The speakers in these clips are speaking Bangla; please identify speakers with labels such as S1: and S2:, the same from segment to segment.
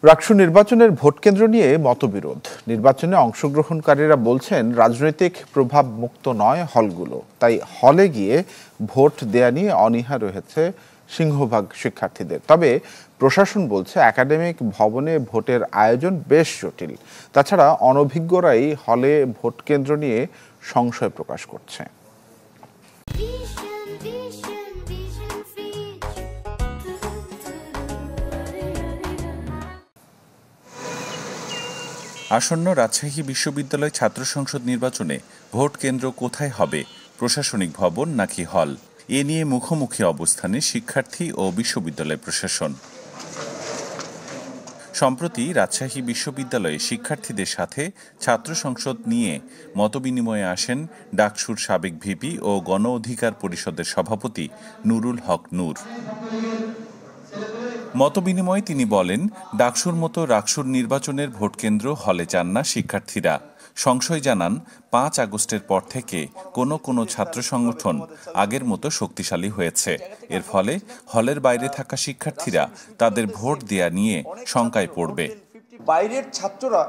S1: রাকসু নির্বাচনের ভোট কেন্দ্র নিয়ে মতবিরোধ। নির্বাচনে অংশগ্রহণকারীরা বলছেন রাজনৈতিক প্রভাব মুক্ত নয় হলগুলো, তাই হলে গিয়ে ভোট দেয়া নিয়ে অনীহা রয়েছে সিংহভাগ শিক্ষার্থীদের। তবে প্রশাসন বলছে একাডেমিক ভবনে ভোটের আয়োজন বেশ জটিল। তাছাড়া অনভিজ্ঞরাই হলে ভোট কেন্দ্র নিয়ে সংশয় প্রকাশ করছে।
S2: আসন্ন রাজশাহী বিশ্ববিদ্যালয় ছাত্র সংসদ নির্বাচনে ভোট কেন্দ্র কোথায় হবে, প্রশাসনিক ভবন নাকি হল, এ নিয়ে মুখোমুখি অবস্থানে শিক্ষার্থী ও বিশ্ববিদ্যালয় প্রশাসন। সম্প্রতি রাজশাহী বিশ্ববিদ্যালয়ে শিক্ষার্থীদের সাথে ছাত্র সংসদ নিয়ে মতবিনিময়ে আসেন ডাকসুর সাবেক ভিপি ও গণ অধিকার পরিষদের সভাপতি নুরুল হক নূর। মতবিনিময়ে তিনি বলেন, ডাকসুর মতো রাকসুর নির্বাচনের ভোটকেন্দ্র হলে চান না শিক্ষার্থীরা। সংশয় জানান, 5 আগস্টের পর থেকে কোনো ছাত্র সংগঠন আগের মতো শক্তিশালী হয়েছে। এর ফলে হলের বাইরে থাকা শিক্ষার্থীরা তাদের ভোট দেয়া নিয়ে শঙ্কায় পড়বে।
S3: বাইরের ছাত্ররা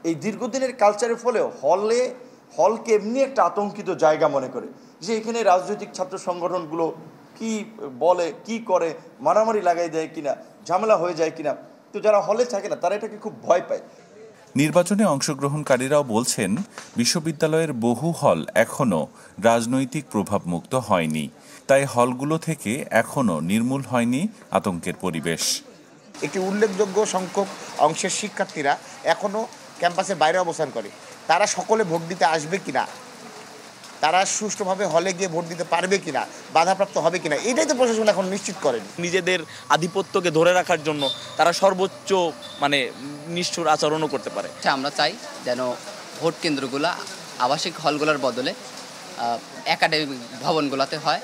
S3: এই দীর্ঘদিনের কালচারের ফলেও হলকে এমনি একটা আতঙ্কিত জায়গা মনে করে, যে এখানে রাজনৈতিক ছাত্র সংগঠনগুলো কি বলে, কি করে, মারামারি লাগাই দেয় কিনা, ঝামেলা হয়ে যায় কিনা। তো যারা হলে থাকে না তারা এটাকে খুব ভয় পায়।
S2: নির্বাচনে অংশগ্রহণকারীরাও বলছেন, বিশ্ববিদ্যালয়ের বহু হল এখনও রাজনৈতিক প্রভাবমুক্ত হয়নি, তাই হলগুলো থেকে এখনও নির্মূল হয়নি আতঙ্কের পরিবেশ।
S4: একটি উল্লেখযোগ্য সংখ্যক অংশের শিক্ষার্থীরা এখনও ক্যাম্পাসের বাইরে অবস্থান করে। তারা সকলে ভোট দিতে আসবে কিনা, তারা সুষ্ঠুভাবে হলে গিয়ে ভোট দিতে পারবে কিনা, বাধাপ্রাপ্ত হবে কিনা, এটাই তো প্রশাসন এখন নিশ্চিত করেনি।
S5: নিজেদের আধিপত্যকে ধরে রাখার জন্য তারা সর্বোচ্চ নিষ্ঠুর আচরণও করতে পারে।
S6: আমরা চাই যেন ভোট কেন্দ্রগুলো আবাসিক হলগুলোর বদলে একাডেমিক ভবনগুলোতে হয়।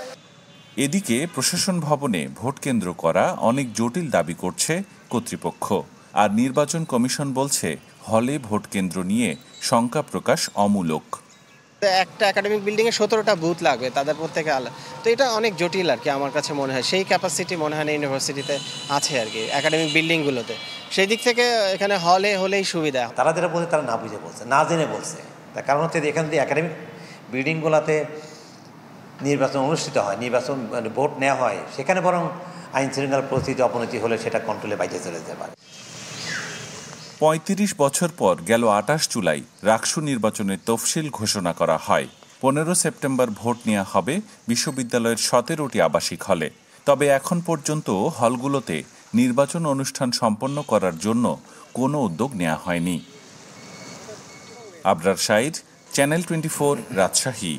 S2: এদিকে প্রশাসন ভবনে ভোট কেন্দ্র করা অনেক জটিল দাবি করছে কর্তৃপক্ষ। আর নির্বাচন কমিশন বলছে, হলে ভোট কেন্দ্র নিয়ে শঙ্কা প্রকাশ অমূলক।
S7: একটা একাডেমিক বিল্ডিংয়ে 17টা বুথ লাগবে, তাদের প্রত্যেকে আলাদা। তো এটা অনেক জটিল আর কি, আমার কাছে মনে হয় সেই ক্যাপাসিটি মনে হয় না ইউনিভার্সিটিতে আছে আর কি, একাডেমিক বিল্ডিংগুলোতে। সেই দিক থেকে এখানে হলেই সুবিধা।
S8: তারা যেটা বলছে তারা না বুঝে বলছে, না জেনে বলছে। তার কারণ হচ্ছে এখান থেকে একাডেমিক বিল্ডিংগুলোতে নির্বাচন অনুষ্ঠিত হয়, ভোট নেওয়া হয়, সেখানে বরং আইন শৃঙ্খলা পরিস্থিতি অবনতি হলে সেটা কন্ট্রোলে বাইরে চলে যেতে পারে।
S2: 35 বছর পর গেল 28 জুলাই রাকসু নির্বাচনের তফসিল ঘোষণা করা হয়। 15 সেপ্টেম্বর ভোট নেওয়া হবে বিশ্ববিদ্যালয়ের 17টি আবাসিক হলে। তবে এখন পর্যন্ত হলগুলোতে নির্বাচন অনুষ্ঠান সম্পন্ন করার জন্য কোনো উদ্যোগ নেওয়া হয়নি। আবরার শাইদ, চ্যানেল 24, রাজশাহী।